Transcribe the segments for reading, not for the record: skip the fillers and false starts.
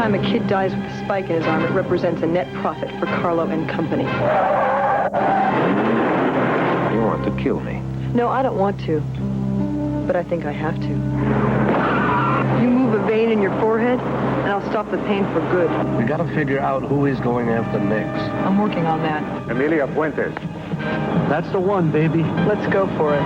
time a kid dies with a spike in his arm, it represents a net profit for Carlo and company. You want to kill me? No, I don't want to. But I think I have to. You move a vein in your forehead, and I'll stop the pain for good. We gotta figure out who he's going after next. I'm working on that. Emilia Fuentes. That's the one, baby. Let's go for it.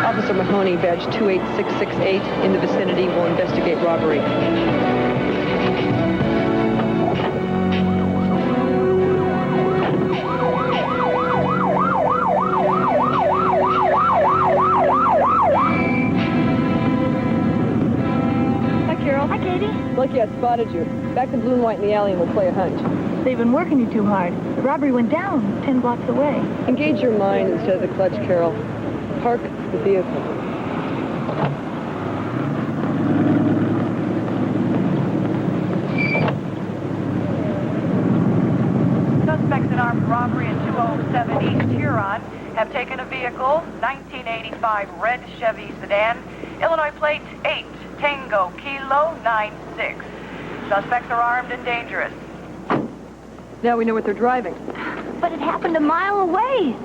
Officer Mahoney, badge 28668, in the vicinity, will investigate robbery. Hi, Carol. Hi, Katie. Lucky I spotted you. Back to Blue and White in the alley and we'll play a hunch. They've been working you too hard. The robbery went down 10 blocks away. Engage your mind instead of the clutch, Carol. Park the vehicle. Suspects in armed robbery at 207 East Huron have taken a vehicle, 1985 red Chevy sedan, Illinois plate 8 Tango Kilo 96. Suspects are armed and dangerous. Now we know what they're driving. But it happened a mile away.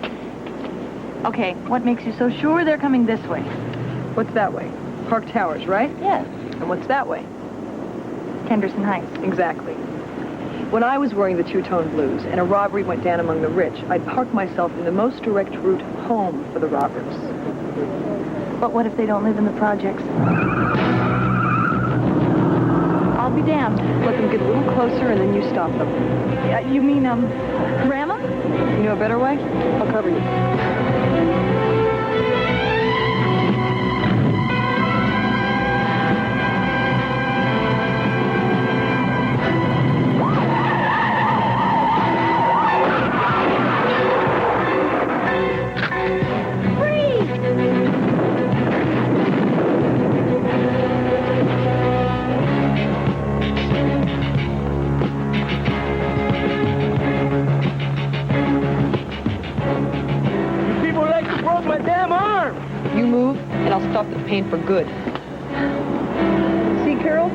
Okay, what makes you so sure they're coming this way? What's that way? Park Towers, right? Yes. And what's that way? Henderson Heights. Exactly. When I was wearing the two-tone blues and a robbery went down among the rich, I'd park myself in the most direct route home for the robbers. But what if they don't live in the projects? I'll be damned. Let them get a little closer and then you stop them. You mean, ram them? You know a better way? I'll cover you. Stop the pain for good. See, Carol?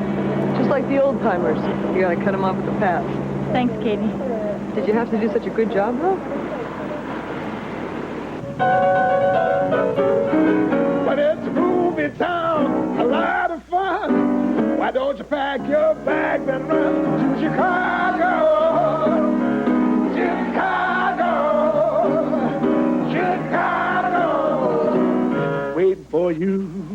Just like the old timers. You gotta cut them off at the pass. Thanks, Katie. Did you have to do such a good job, though? But it's a movie town, a lot of fun. Why don't you pack your bag and run to Chicago? Wait for you.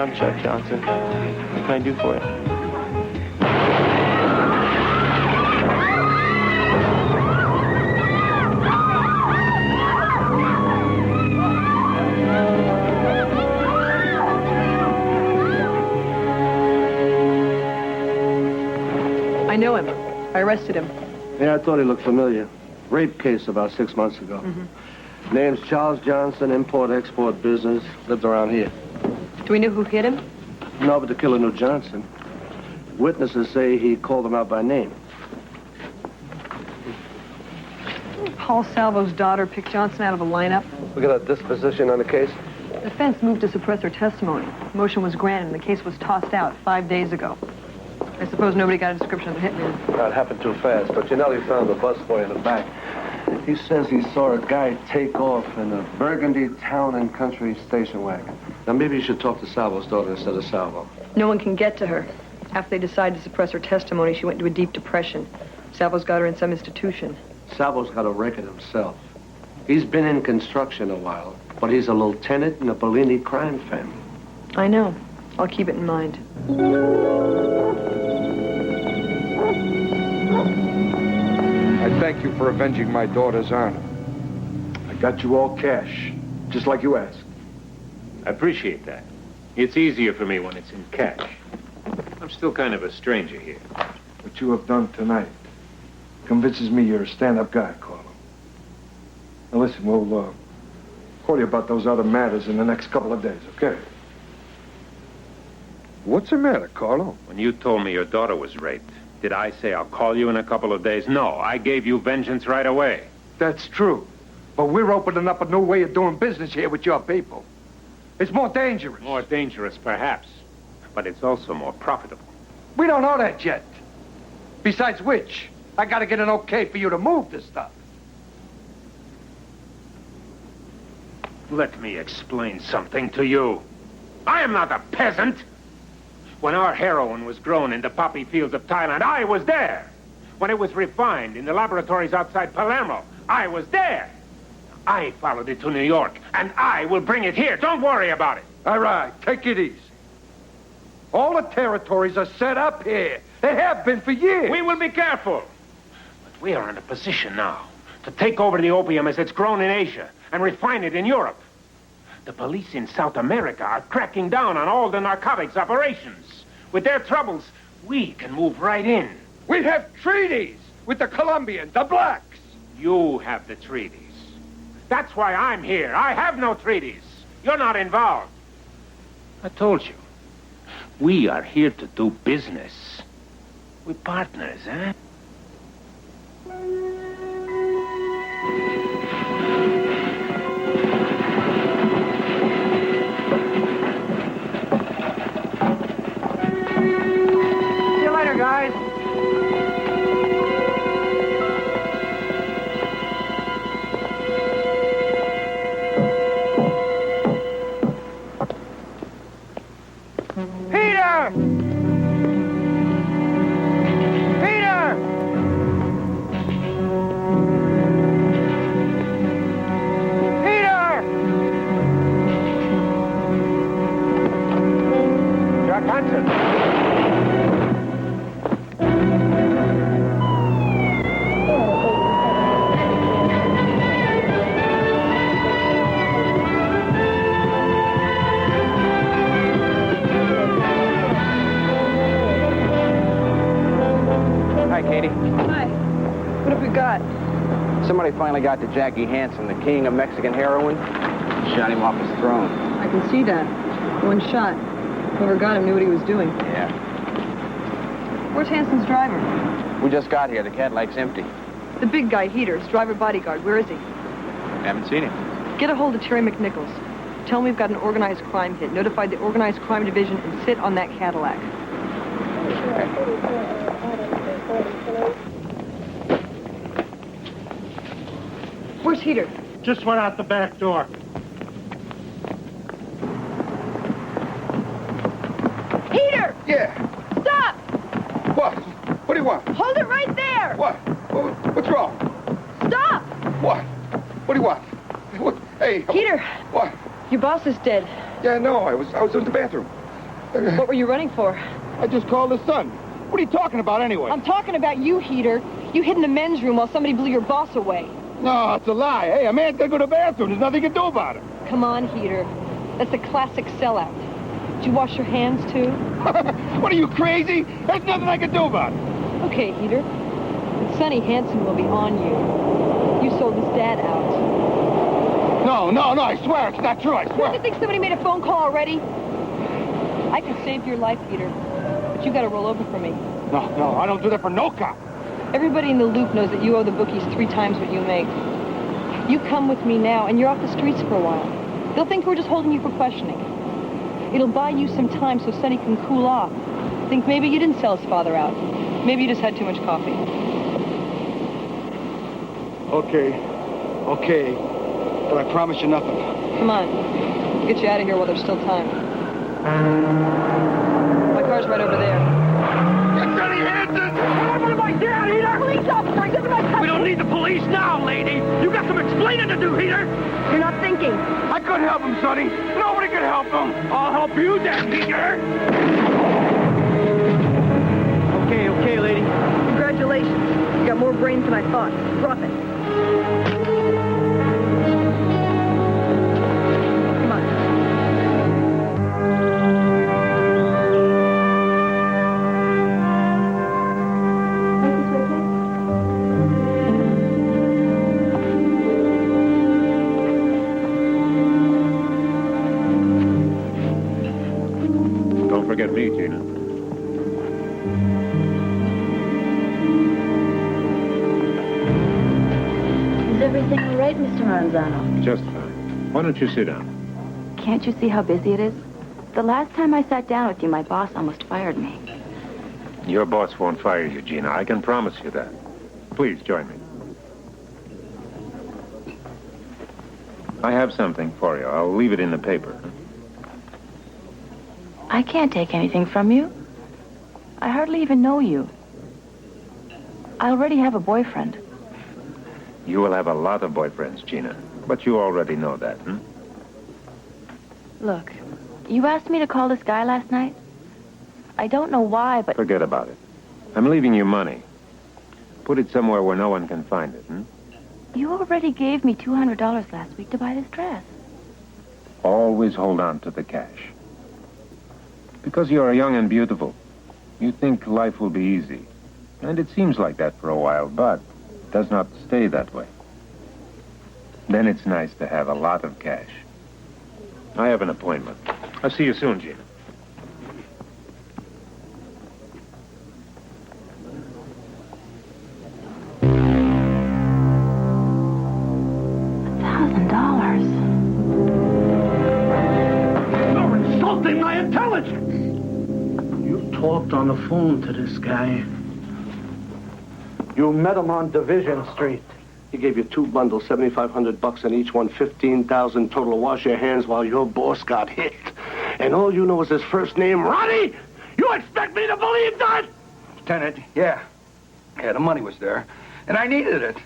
I'm Chuck Johnson. What can I do for you? I know him. I arrested him. Yeah, I thought he looked familiar. Rape case about 6 months ago. Name's Charles Johnson, import-export business. Lived around here. Do we know who hit him? No, but the killer knew Johnson. Witnesses say he called him out by name. Paul Salvo's daughter picked Johnson out of a lineup. We got a disposition on the case? The defense moved to suppress her testimony. Motion was granted and the case was tossed out 5 days ago. I suppose nobody got a description of the hitman. That happened too fast, but Janelli found the busboy in the back. He says he saw a guy take off in a burgundy town and country station wagon. Now, maybe you should talk to Salvo's daughter instead of Salvo. No one can get to her. After they decided to suppress her testimony, she went into a deep depression. Salvo's got her in some institution. Salvo's got a record himself. He's been in construction a while, but he's a lieutenant in the Bellini crime family. I know. I'll keep it in mind. I thank you for avenging my daughter's honor. I got you all cash, just like you asked. I appreciate that. It's easier for me when it's in cash. I'm still kind of a stranger here. What you have done tonight convinces me you're a stand-up guy, Carlo. Now listen, we'll call you about those other matters in the next couple of days, okay? What's the matter, Carlo? When you told me your daughter was raped, did I say I'll call you in a couple of days? No, I gave you vengeance right away. That's true. But we're opening up a new way of doing business here with your people. It's more dangerous. More dangerous, perhaps, but it's also more profitable. We don't know that yet. Besides which, I gotta get an okay for you to move this stuff. Let me explain something to you. I am not a peasant. When our heroin was grown in the poppy fields of Thailand, I was there. When it was refined in the laboratories outside Palermo, I was there. I followed it to New York, and I will bring it here. Don't worry about it. All right, take it easy. All the territories are set up here. They have been for years. We will be careful. But we are in a position now to take over the opium as it's grown in Asia and refine it in Europe. The police in South America are cracking down on all the narcotics operations. With their troubles, we can move right in. We have treaties with the Colombians, the blacks. You have the treaties. That's why I'm here. I have no treaties. You're not involved. I told you. We are here to do business. We're partners, eh? See you later, guys. Peter! Peter! Peter! Jack Hansen. Hi, Katie. Hi. What have we got? Somebody finally got to Jackie Hansen, the king of Mexican heroin. Shot him off his throne. I can see that. One shot. Whoever got him knew what he was doing. Yeah. Where's Hanson's driver? We just got here. The Cadillac's empty. The big guy, Heaters, driver bodyguard. Where is he? Haven't seen him. Get a hold of Terry McNichols. Tell him we've got an organized crime hit. Notify the organized crime division and sit on that Cadillac. Where's Heater? Just went out the back door. Heater! Yeah. Stop! What? What do you want? Hold it right there! What? What's wrong? Stop! What? What do you want? What? Hey. Heater, What? your boss is dead. Yeah, no, I was in the bathroom. What were you running for? I just called the Sun. What are you talking about anyway? I'm talking about you, Heater. You hid in the men's room while somebody blew your boss away. No, it's a lie. Hey, a man's got to go to the bathroom. There's nothing you can do about it. Come on, Heater. That's a classic sellout. Did you wash your hands, too? What are you, crazy? There's nothing I can do about it. Okay, Heater. But Sonny Hanson will be on you. You sold his dad out. No, I swear it's not true. I Don't swear. you think somebody made a phone call already? I could save your life, Peter, but you gotta roll over for me. No, I don't do that for no cop. Everybody in the loop knows that you owe the bookies 3 times what you make. You come with me now, and you're off the streets for a while. They'll think we're just holding you for questioning. It'll buy you some time so Sonny can cool off. Think maybe you didn't sell his father out. Maybe you just had too much coffee. Okay. But I promise you nothing. Come on. I'll get you out of here while there's still time. My car's right over there. Get Sonny Hanson! What am I down, Heater? Police officer, he's under my country. We don't need the police now, lady. You got some explaining to do, Heater. You're not thinking. I couldn't help him, Sonny. Nobody could help him. I'll help you then, Heater. Okay, lady. Congratulations. You got more brains than I thought. Drop it. Come on. Don't forget me, Gina. Is everything all right, Mr. Maranzano? Just fine. Why don't you sit down? Can't you see how busy it is? The last time I sat down with you, my boss almost fired me. Your boss won't fire you, Gina. I can promise you that. Please join me. I have something for you. I'll leave it in the paper. I can't take anything from you. I hardly even know you. I already have a boyfriend. You will have a lot of boyfriends, Gina. But you already know that, hmm? Look, you asked me to call this guy last night. I don't know why, but... Forget about it. I'm leaving you money. Put it somewhere where no one can find it, hmm? You already gave me $200 last week to buy this dress. Always hold on to the cash. Because you are young and beautiful, you think life will be easy. And it seems like that for a while, but it does not stay that way. Then it's nice to have a lot of cash. I have an appointment. I'll see you soon, Gina. $1,000. You're insulting my intelligence. You talked on the phone to this guy. You met him on Division Street. He gave you 2 bundles, $7,500, and each one $15,000 total to wash your hands while your boss got hit. And all you know is his first name, Ronnie? You expect me to believe that? Lieutenant, yeah, the money was there, and I needed it.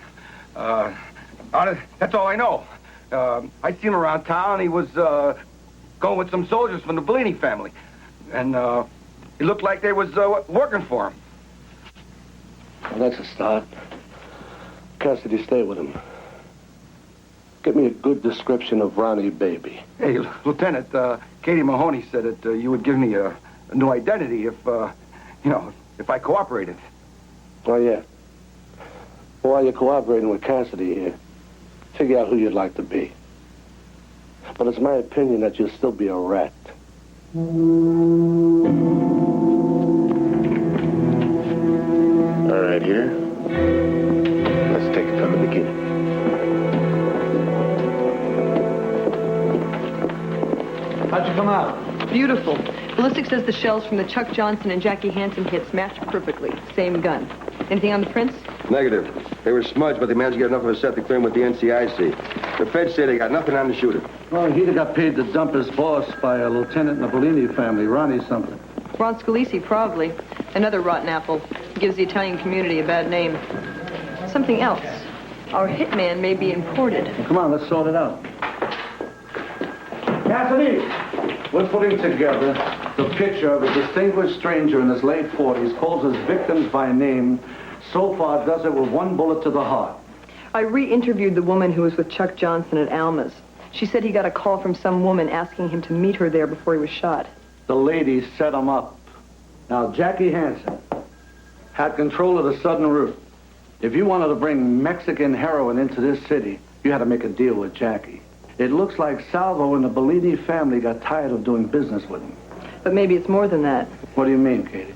That's all I know. I seen him around town. He was going with some soldiers from the Bellini family, and he looked like they was working for him. Well, that's a start. Cassidy, stay with him. Get me a good description of Ronnie Baby. Hey, Lieutenant, Katie Mahoney said that you would give me a new identity if I cooperated. Oh, yeah. Well, while you're cooperating with Cassidy here, figure out who you'd like to be. But it's my opinion that you'll still be a rat. All right, here. Let's take it from the beginning. How'd you come out? Beautiful. Ballistics says the shells from the Chuck Johnson and Jackie Hanson hits matched perfectly. Same gun. Anything on the prints? Negative. They were smudged, but they managed to get enough of a set to clear them with the NCIC. The feds say they got nothing on the shooter. Well, he'd have got paid to dump his boss by a lieutenant in the Bellini family, Ronnie something. Ron Scalisi, probably. Another rotten apple. Gives the Italian community a bad name. Something else. Our hitman may be imported. Well, come on, let's sort it out. Cassidy, we're putting together The picture of a distinguished stranger in his late 40s calls his victims by name. So far does it with one bullet to the heart. I re-interviewed the woman who was with Chuck Johnson at Alma's. She said he got a call from some woman asking him to meet her there before he was shot. The lady set him up. Now, Jackie Hansen had control of the southern route. If you wanted to bring Mexican heroin into this city, you had to make a deal with Jackie. It looks like Salvo and the Bellini family got tired of doing business with him. But maybe it's more than that. What do you mean, Katie?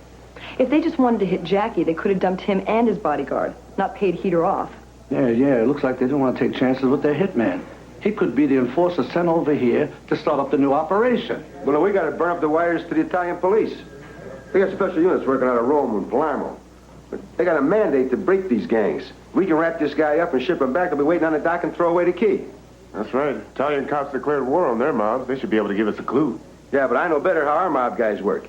If they just wanted to hit Jackie, they could have dumped him and his bodyguard, not paid Heater off. Yeah, it looks like they didn't want to take chances with their hitman. He could be the enforcer sent over here to start up the new operation. Well, we got to burn up the wires to the Italian police. They got special units working out of Rome and Palermo. But they got a mandate to break these gangs. We can wrap this guy up and ship him back. They'll be waiting on the dock and throw away the key. That's right. Italian cops declared war on their mobs. They should be able to give us a clue. Yeah, but I know better how our mob guys work.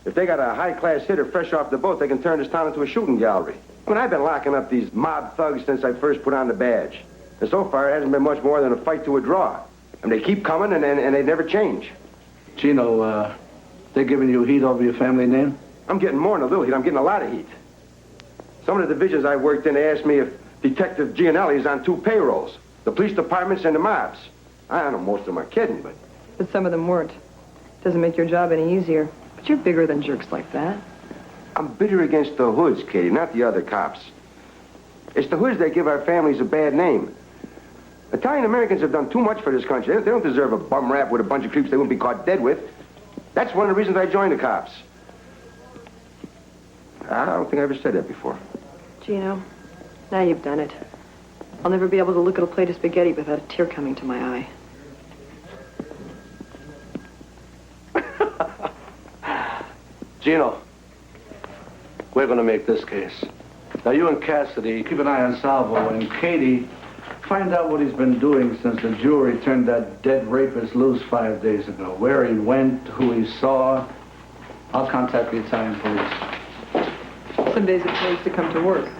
If they got a high-class hitter fresh off the boat, they can turn this town into a shooting gallery. I mean, I've been locking up these mob thugs since I first put on the badge. And so far, it hasn't been much more than a fight to a draw. And they keep coming, and they never change. Gino, they're giving you heat over your family name? I'm getting more than a little heat. I'm getting a lot of heat. Some of the divisions I worked in, they asked me if Detective Gianelli is on 2 payrolls. The police departments and the mobs. I know most of them are kidding, but... But some of them weren't. Doesn't make your job any easier. But you're bigger than jerks like that. I'm bitter against the hoods, Katie, not the other cops. It's the hoods that give our families a bad name. Italian Americans have done too much for this country. They don't deserve a bum rap with a bunch of creeps they wouldn't be caught dead with. That's one of the reasons I joined the cops. I don't think I ever said that before. Gino, now you've done it. I'll never be able to look at a plate of spaghetti without a tear coming to my eye. Gino, we're going to make this case. Now, you and Cassidy, keep an eye on Salvo, and Katie, find out what he's been doing since the jury turned that dead rapist loose 5 days ago. Where he went, who he saw. I'll contact the Italian police. Some days it pays to come to work.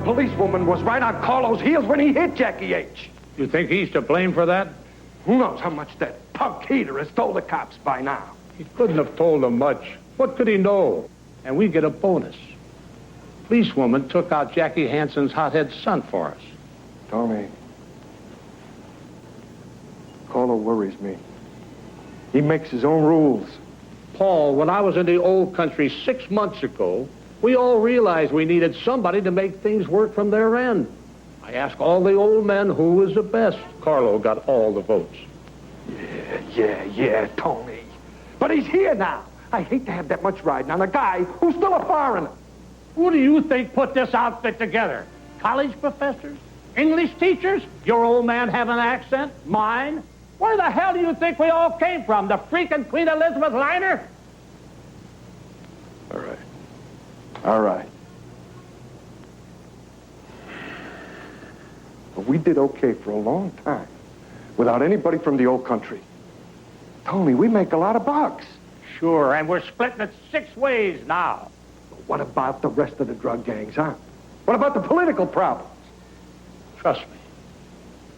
Policewoman was right on Carlo's heels when he hit Jackie H. You think he's to blame for that? Who knows how much that punk Heater has told the cops by now? He couldn't have told them much. What could he know? And we get a bonus. Policewoman took out Jackie Hansen's hothead son for us. Tony, Carlo worries me. He makes his own rules. Paul, when I was in the old country 6 months ago, we all realized we needed somebody to make things work from their end. I asked all the old men who was the best. Carlo got all the votes. Yeah, Tony. But he's here now. I hate to have that much riding on a guy who's still a foreigner. Who do you think put this outfit together? College professors? English teachers? Your old man have an accent? Mine? Where the hell do you think we all came from? The freaking Queen Elizabeth liner? All right. But we did okay for a long time without anybody from the old country. Tony, we make a lot of bucks. Sure, and we're splitting it 6 ways now. But what about the rest of the drug gangs, huh? What about the political problems? Trust me,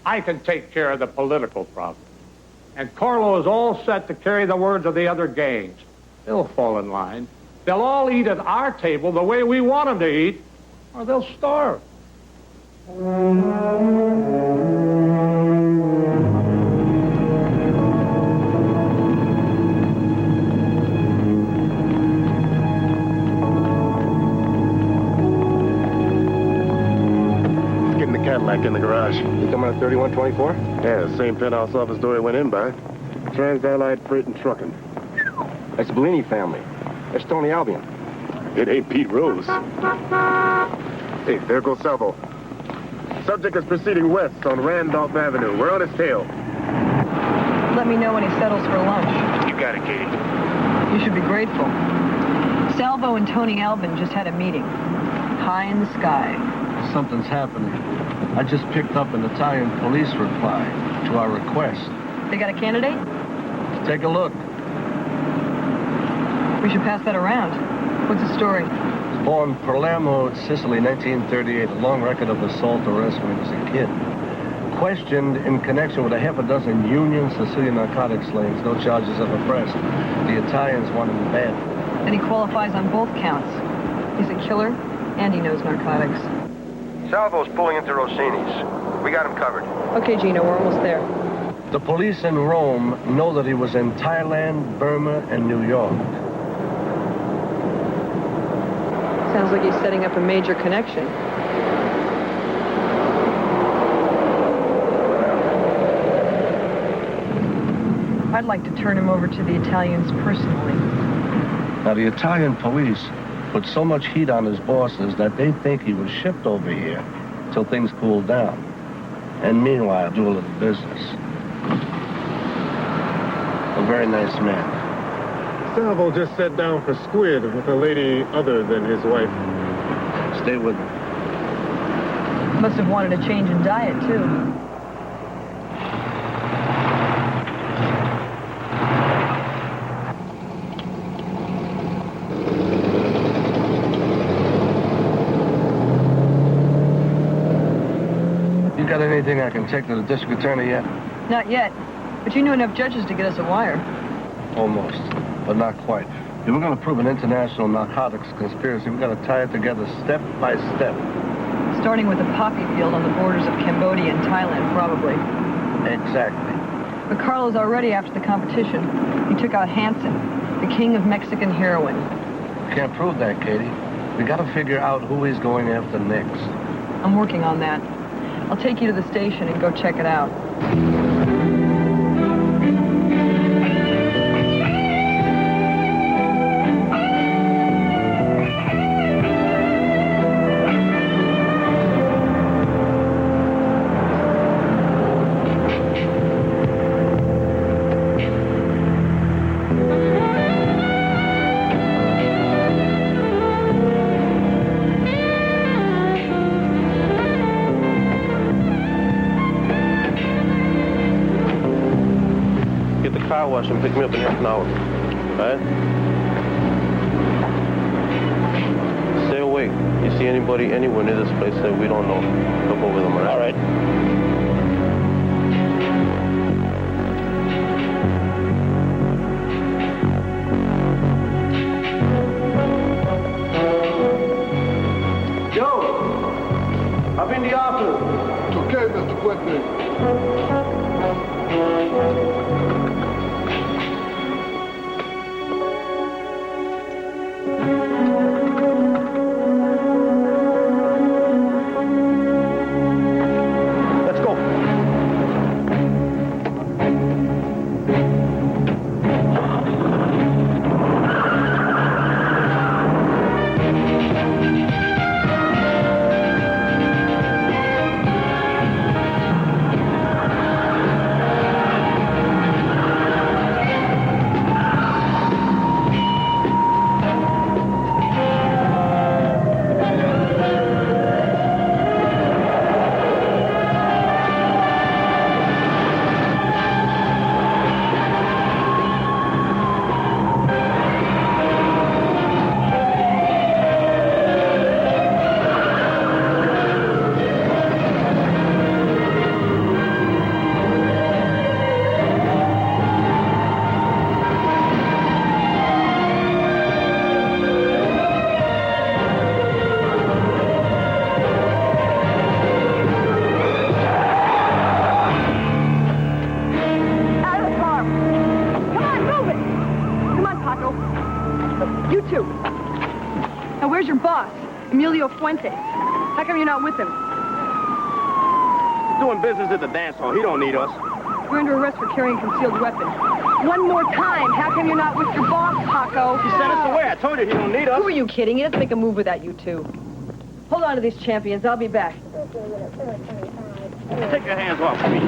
I can take care of the political problem. And Carlo is all set to carry the words of the other gangs. They'll fall in line. They'll all eat at our table the way we want them to eat, or they'll starve. Let's get in the Cadillac in the garage. You coming on 3124? Yeah, the same penthouse office door he went in by. Trans-Allied Freight and Trucking. That's the Bellini family. That's Tony Albion. It ain't Pete Rose. Hey, there goes Salvo. Subject is proceeding west on Randolph Avenue. We're on his tail. Let me know when he settles for lunch. You got it, Katie. You should be grateful. Salvo and Tony Albin just had a meeting. High in the sky. Something's happening. I just picked up an Italian police reply to our request. They got a candidate? Take a look. We should pass that around. What's the story? Born Palermo, Sicily, 1938. A long record of assault arrests when he was a kid. Questioned in connection with a half a dozen Union Sicilian narcotics slings. No charges ever pressed. The Italians want him bad. And he qualifies on both counts. He's a killer, and he knows narcotics. Salvo's pulling into Rossini's. We got him covered. Okay, Gino, we're almost there. The police in Rome know that he was in Thailand, Burma, and New York. Sounds like he's setting up a major connection. I'd like to turn him over to the Italians personally. Now, the Italian police put so much heat on his bosses that they think he was shipped over here till things cooled down. And meanwhile, do a little business. A very nice man. Salvo just sat down for squid with a lady other than his wife. Stay with him. Must have wanted a change in diet, too. You got anything I can take to the district attorney yet? Not yet. But you knew enough judges to get us a wire. Almost, but not quite. If we're going to prove an international narcotics conspiracy, we've got to tie it together step by step. Starting with the poppy field on the borders of Cambodia and Thailand, probably. Exactly. But Carlo's already after the competition. He took out Hansen, the king of Mexican heroin. Can't prove that, Katie. We got to figure out who he's going after next. I'm working on that. I'll take you to the station and go check it out. Wash and pick me up in half an hour. Alright? Stay awake. You see anybody anywhere near this place that we don't know, look over them, alright? Alright. Joe! I'm in the office. It's okay, Mr. Whitney. Emilio Fuentes. How come you're not with him? He's doing business at the dance hall. He don't need us. We're under arrest for carrying a concealed weapon. One more time. How come you're not with your boss, Paco? He sent us away. I told you he don't need us. Who are you kidding? He doesn't make a move without you two. Hold on to these champions. I'll be back. Take your hands off me.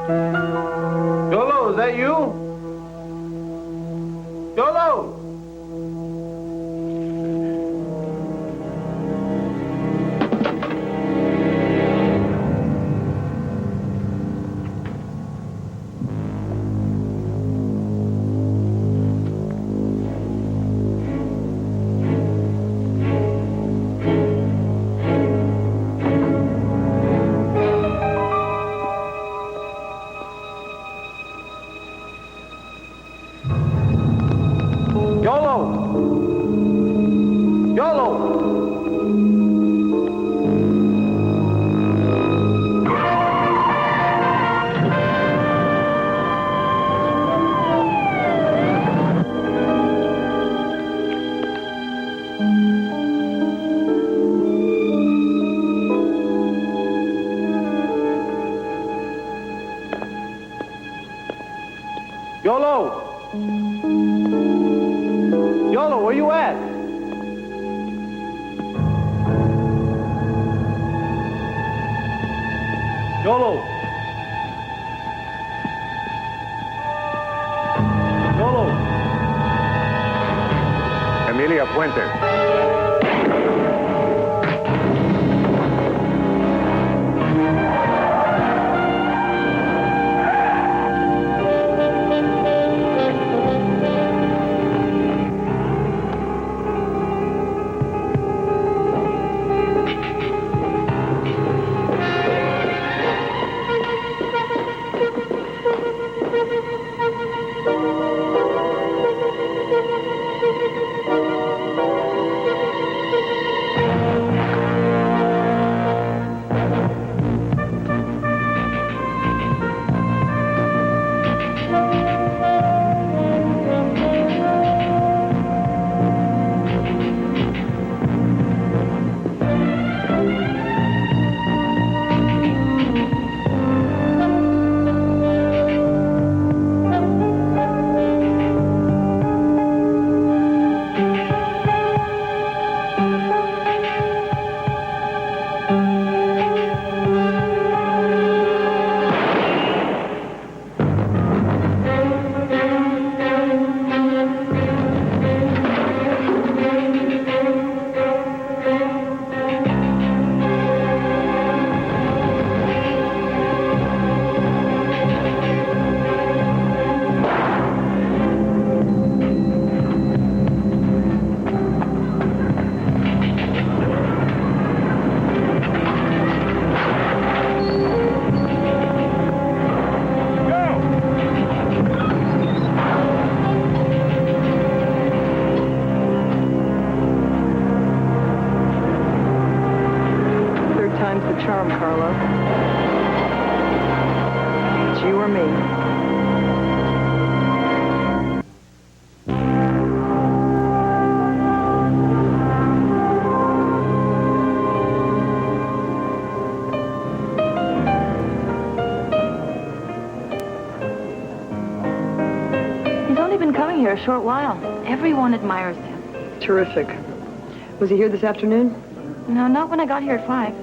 Yolo, is that you? Yolo! Yolo! Yolo, where you at? Yolo! Yolo! Emilia Fuentes. Charm, Carlo. It's you or me. He's only been coming here a short while. Everyone admires him. Terrific. Was he here this afternoon? No, not when I got here at 5.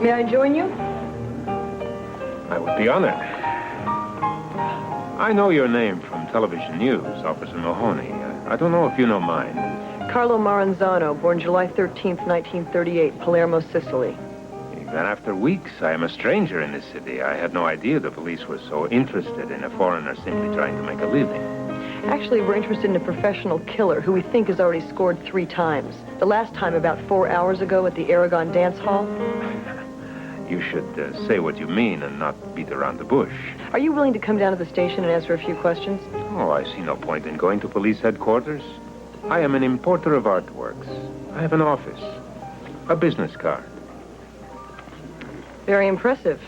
May I join you? I would be honored. I know your name from television news, Officer Mahoney. I don't know if you know mine. Carlo Maranzano, born July 13th, 1938, Palermo, Sicily. Even after weeks, I am a stranger in this city. I had no idea the police were so interested in a foreigner simply trying to make a living. Actually, we're interested in a professional killer who we think has already scored 3 times. The last time about 4 hours ago at the Aragon Dance Hall. You should say what you mean and not beat around the bush. Are you willing to come down to the station and answer a few questions? Oh, I see no point in going to police headquarters. I am an importer of artworks. I have an office, a business card. Very impressive.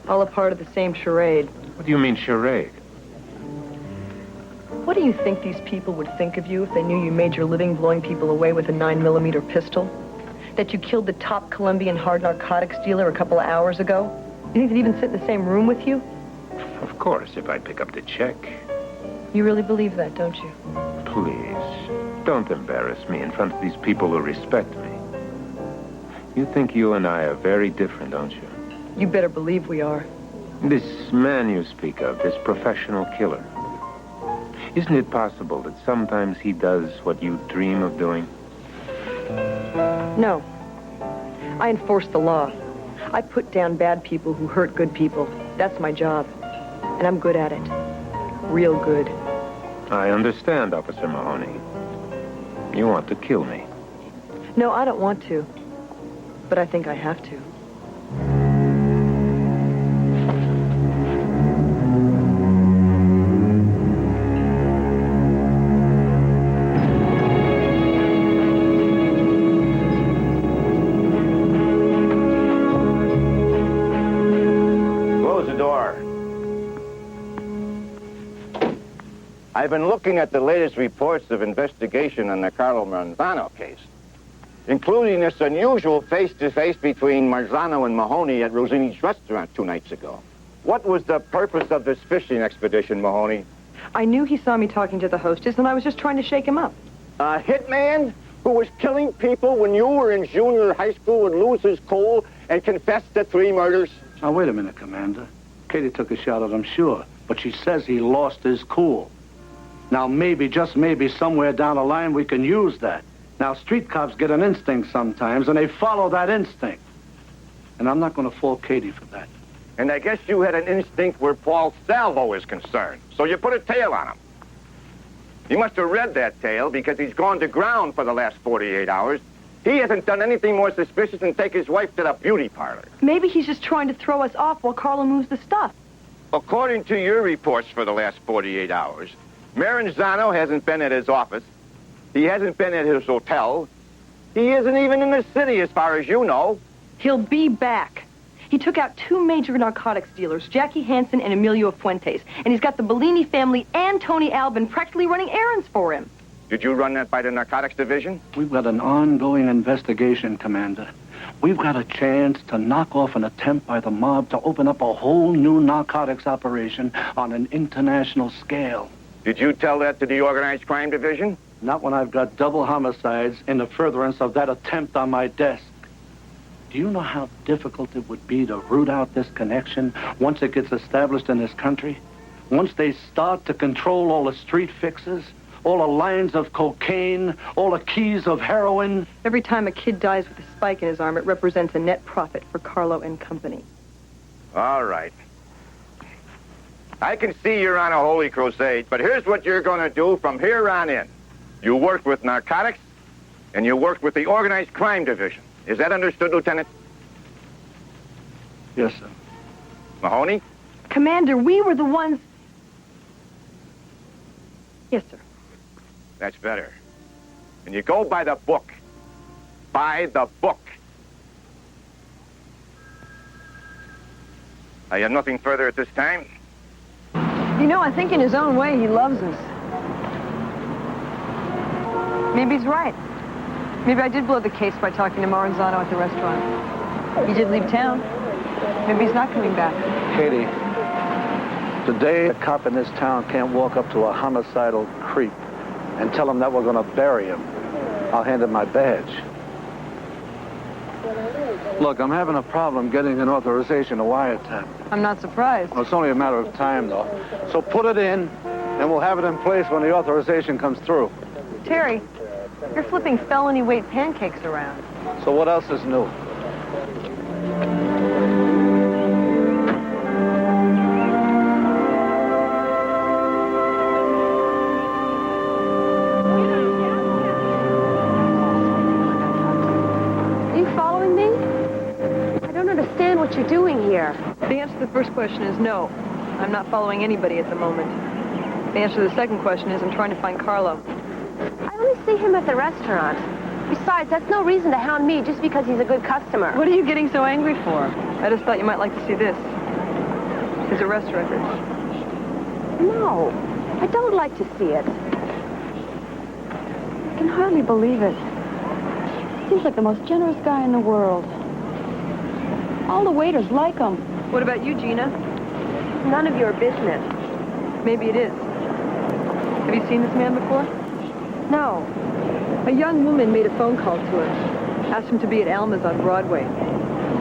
All a part of the same charade. What do you mean, charade? What do you think these people would think of you if they knew you made your living blowing people away with a 9mm pistol? That you killed the top Colombian hard narcotics dealer a couple of hours ago? You think they'd even sit in the same room with you? Of course, if I pick up the check. You really believe that, don't you? Please. Don't embarrass me in front of these people who respect me. You think you and I are very different, don't you? You better believe we are. This man you speak of, this professional killer, isn't it possible that sometimes he does what you dream of doing? No. I enforce the law. I put down bad people who hurt good people. That's my job. And I'm good at it. Real good. I understand, Officer Mahoney. You want to kill me. No, I don't want to. But I think I have to. Close the door. I've been looking at the latest reports of investigation on the Carlo Marzano case, including this unusual face-to-face between Marzano and Mahoney at Rosini's restaurant 2 nights ago. What was the purpose of this fishing expedition, Mahoney? I knew he saw me talking to the hostess, and I was just trying to shake him up. A hitman who was killing people when you were in junior high school would lose his cool and confess to 3 murders? Now, wait a minute, Commander. Katie took a shot at him, sure, but she says he lost his cool. Now, maybe, just maybe, somewhere down the line, we can use that. Now, street cops get an instinct sometimes, and they follow that instinct. And I'm not going to fault Katie for that. And I guess you had an instinct where Paul Salvo is concerned, so you put a tail on him. You must have read that tale because he's gone to ground for the last 48 hours. He hasn't done anything more suspicious than take his wife to the beauty parlor. Maybe he's just trying to throw us off while Carlo moves the stuff. According to your reports for the last 48 hours, Maranzano hasn't been at his office. He hasn't been at his hotel. He isn't even in the city, as far as you know. He'll be back. He took out 2 major narcotics dealers, Jackie Hansen and Emilio Fuentes, and he's got the Bellini family and Tony Albin practically running errands for him. Did you run that by the narcotics division? We've got an ongoing investigation, Commander. We've got a chance to knock off an attempt by the mob to open up a whole new narcotics operation on an international scale. Did you tell that to the organized crime division? Not when I've got double homicides in the furtherance of that attempt on my desk. Do you know how difficult it would be to root out this connection once it gets established in this country? Once they start to control all the street fixes, all the lines of cocaine, all the keys of heroin. Every time a kid dies with a spike in his arm, it represents a net profit for Carlo and company. All right. I can see you're on a holy crusade, but here's what you're going to do from here on in. You work with narcotics, and you work with the organized crime division. Is that understood, Lieutenant? Yes, sir. Mahoney? Commander, we were the ones... Yes, sir. That's better. And you go by the book. By the book. I have nothing further at this time. You know, I think in his own way, he loves us. Maybe he's right. Maybe I did blow the case by talking to Maranzano at the restaurant. He did leave town. Maybe he's not coming back. Katie, today a cop in this town can't walk up to a homicidal creep and tell him that we're going to bury him. I'll hand him my badge. Look, I'm having a problem getting an authorization to wiretap. I'm not surprised. Well, it's only a matter of time, though. So put it in, and we'll have it in place when the authorization comes through. Terry, you're flipping felony weight pancakes around. So what else is new? Are you following me? I don't understand what you're doing here. The answer to the first question is no. I'm not following anybody at the moment. The answer to the second question is I'm trying to find Carlo. I only see him at the restaurant. Besides, that's no reason to hound me just because he's a good customer. What are you getting so angry for? I just thought you might like to see this. His arrest record. No, I don't like to see it. I can hardly believe it. Seems like the most generous guy in the world. All the waiters like him. What about you, Gina? None of your business. Maybe it is. Have you seen this man before? No. A young woman made a phone call to him, asked him to be at Alma's on Broadway.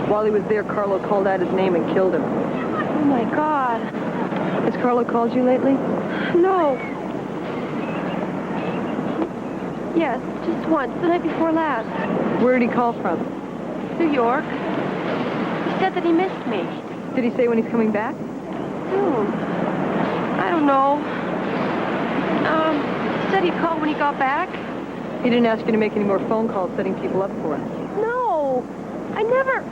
While he was there, Carlo called out his name and killed him. Oh, my God. Has Carlo called you lately? No. Yes, just once, the night before last. Where did he call from? New York. He said that he missed me. Did he say when he's coming back? I don't know. He said he'd call when he got back. He didn't ask you to make any more phone calls setting people up for him. No, I never...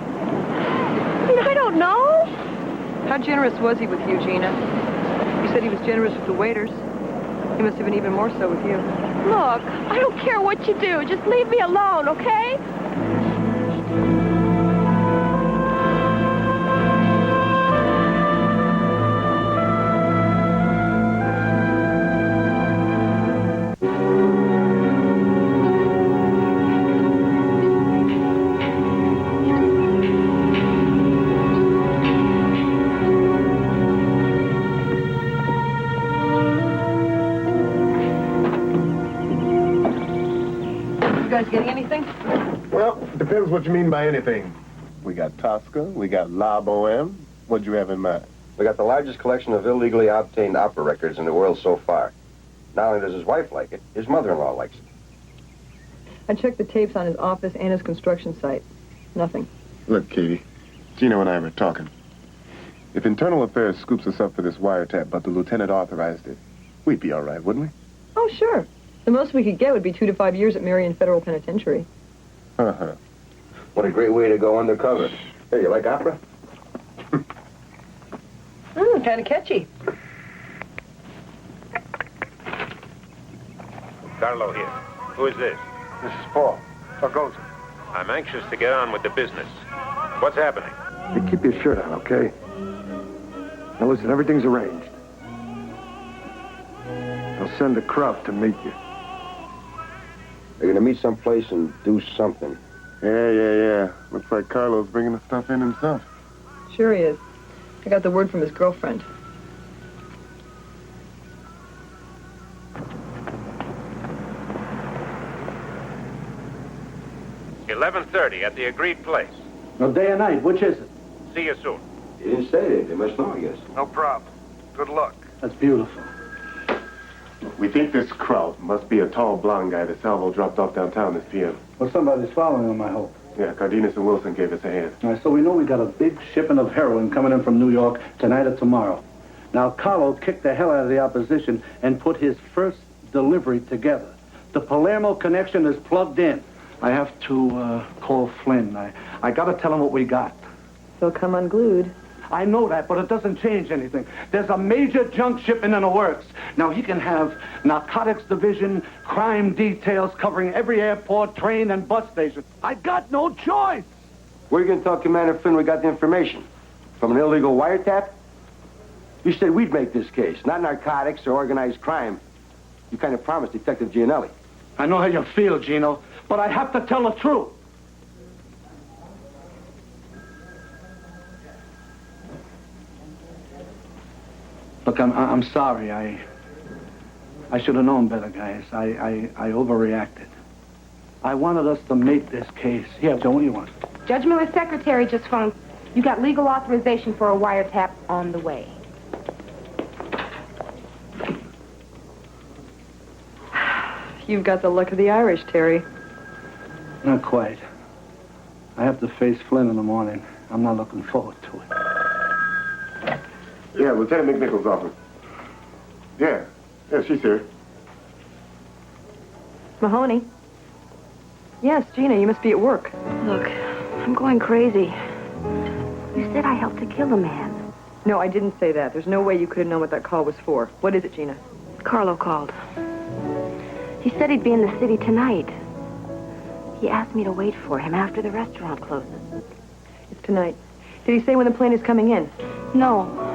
I don't know. How generous was he with you, Gina? You said he was generous with the waiters. He must have been even more so with you. Look, I don't care what you do. Just leave me alone, okay? Getting anything? Well, depends what you mean by anything. We got Tosca, we got La Boheme. What'd you have in mind? We got the largest collection of illegally obtained opera records in the world so far. Not only does his wife like it, his mother-in-law likes it. I checked the tapes on his office and his construction site. Nothing. Look, Katie, Gino and I were talking. If Internal Affairs scoops us up for this wiretap, but the lieutenant authorized it, we'd be all right, wouldn't we? Oh, sure. The most we could get would be 2 to 5 years at Marion Federal Penitentiary. Uh-huh. What a great way to go undercover. Hey, you like opera? Kind of catchy. Carlo here. Who is this? This is Paul. How goes it? I'm anxious to get on with the business. What's happening? You keep your shirt on, okay? Now listen, everything's arranged. I'll send a crowd to meet you. They're gonna meet someplace and do something. Yeah. Looks like Carlo's bringing the stuff in himself. Sure he is. I got the word from his girlfriend. $11:30 at the agreed place. No, day or night, which is it? See you soon. He didn't say anything. They must know, I guess. No problem. Good luck. That's beautiful. We think this Kraut must be a tall, blonde guy that Salvo dropped off downtown this p.m. Well, somebody's following him, I hope. Yeah, Cardenas and Wilson gave us a hand. All right, so we know we got a big shipment of heroin coming in from New York tonight or tomorrow. Now, Carlo kicked the hell out of the opposition and put his first delivery together. The Palermo connection is plugged in. I have to call Flynn. I got to tell him what we got. He'll come unglued. I know that, but it doesn't change anything. There's a major junk shipment in the works. Now, he can have narcotics division, crime details covering every airport, train, and bus station. I got no choice. Where are you gonna tell Commander Flynn we got the information? From an illegal wiretap? You said we'd make this case, not narcotics or organized crime. You kind of promised Detective Gianelli. I know how you feel, Gino, but I have to tell the truth. Look, I'm sorry. I should have known better, guys. I overreacted. I wanted us to make this case. Yeah, Joe, what do you want? Judge Miller's secretary just phoned. You got legal authorization for a wiretap on the way. You've got the luck of the Irish, Terry. Not quite. I have to face Flynn in the morning. I'm not looking forward to it. Yeah, Lieutenant McNichol's office. Yeah, she's here. Mahoney? Yes, Gina, you must be at work. Look, I'm going crazy. You said I helped to kill a man. No, I didn't say that. There's no way you could have known what that call was for. What is it, Gina? Carlo called. He said he'd be in the city tonight. He asked me to wait for him after the restaurant closes. It's tonight. Did he say when the plane is coming in? No.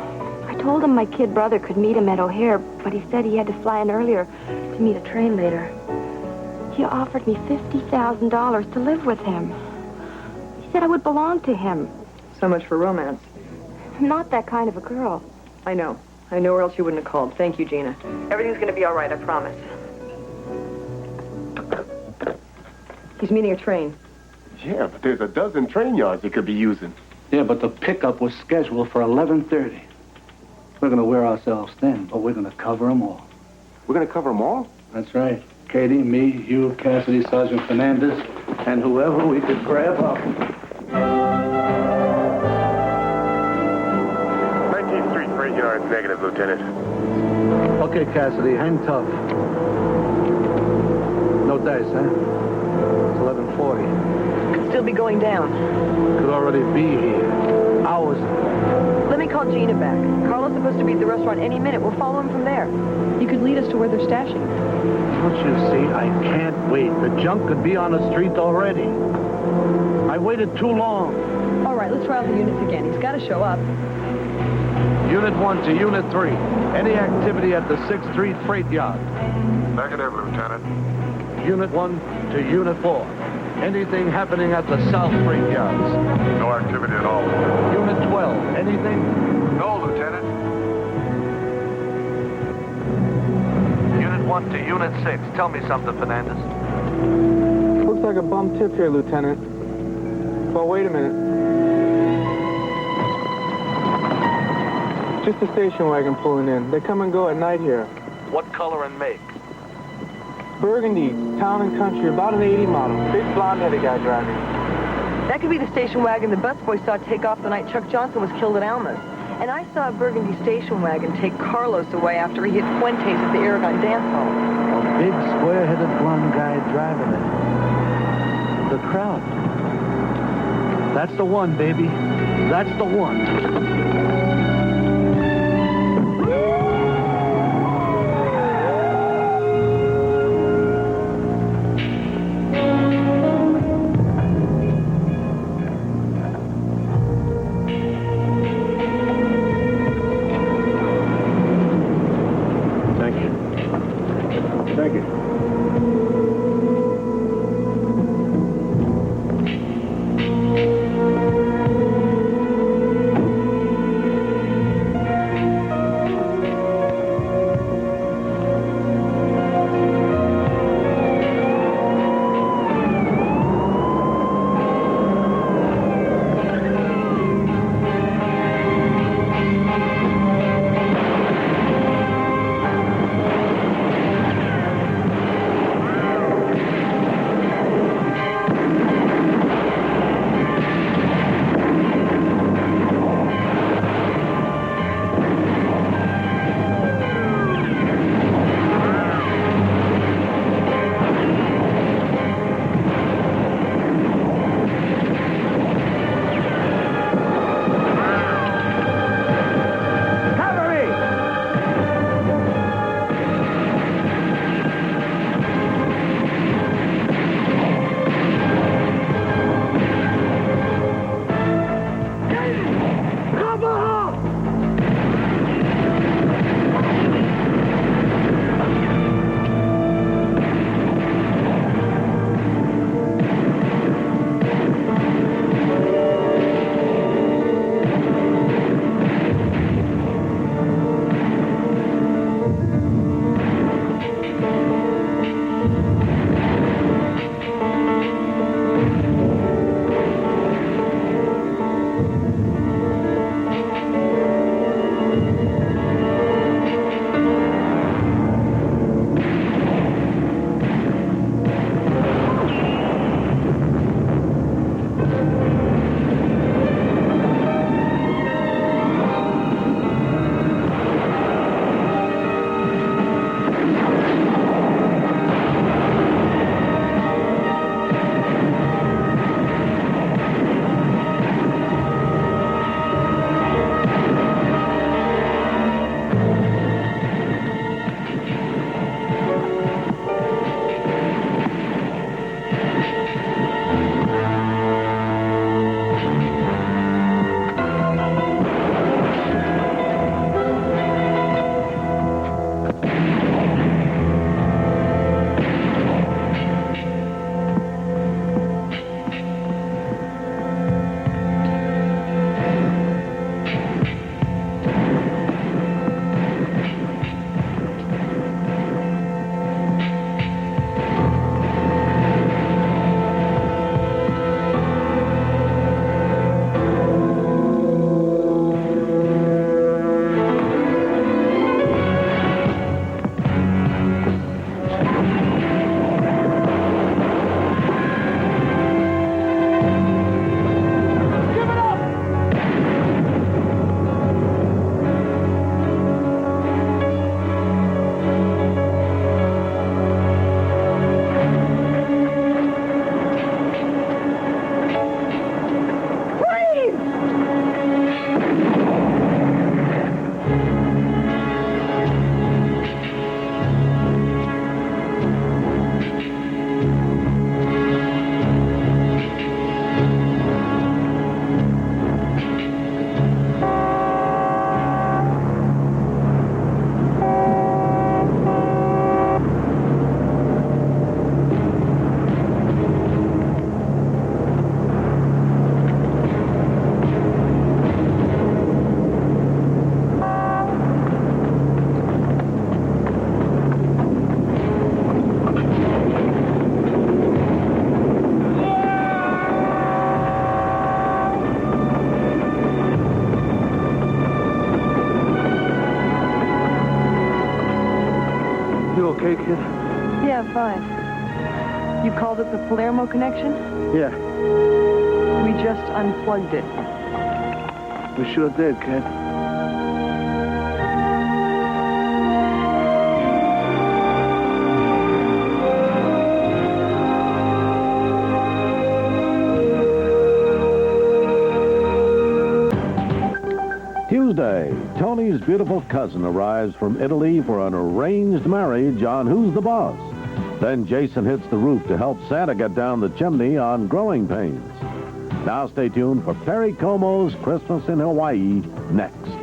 I told him my kid brother could meet him at O'Hare, but he said he had to fly in earlier to meet a train later. He offered me $50,000 to live with him. He said I would belong to him. So much for romance. I'm not that kind of a girl. I know, or else you wouldn't have called. Thank you, Gina. Everything's going to be all right, I promise. He's meeting a train. Yeah, but there's a dozen train yards he could be using. Yeah, but the pickup was scheduled for 11:30. We're going to wear ourselves thin, but we're going to cover them all. We're going to cover them all? That's right. Katie, me, you, Cassidy, Sergeant Fernandez, and whoever we could grab up. 19th Street freight yards negative, Lieutenant. Okay, Cassidy, hang tough. No dice, huh? It's 11:40. Could still be going down. Could already be here. Hours ago. Let me call Gina back. Carlo's supposed to be at the restaurant any minute. We'll follow him from there. You could lead us to where they're stashing. Don't you see? I can't wait. The junk could be on the street already. I waited too long. All right, let's try out the units again. He's got to show up. Unit 1 to Unit 3. Any activity at the 6th Street Freight Yard? Negative, Lieutenant. Unit 1 to Unit 4. Anything happening at the South Freight Yards? No activity at all. Unit 12. Anything? No, Lieutenant. Unit 1 to Unit 6. Tell me something, Fernandez. Looks like a bum tip here, Lieutenant. Well, wait a minute. Just a station wagon pulling in. They come and go at night here. What color and make? Burgundy, town and country, about an 80 model. Big blonde-headed guy driving. That could be the station wagon the busboy saw take off the night Chuck Johnson was killed at Alma's. And I saw a Burgundy station wagon take Carlos away after he hit Fuentes at the Aragon dance hall. A big, square-headed blonde guy driving it. The crowd. That's the one, baby. That's the one. okay, kid? Yeah, fine. You called it the Palermo connection? Yeah. We just unplugged it. We sure did, kid. Tuesday, Tony's beautiful cousin arrives from Italy for an arranged marriage on Who's the Boss. Then Jason hits the roof to help Santa get down the chimney on growing pains. Now stay tuned for Perry Como's Christmas in Hawaii next.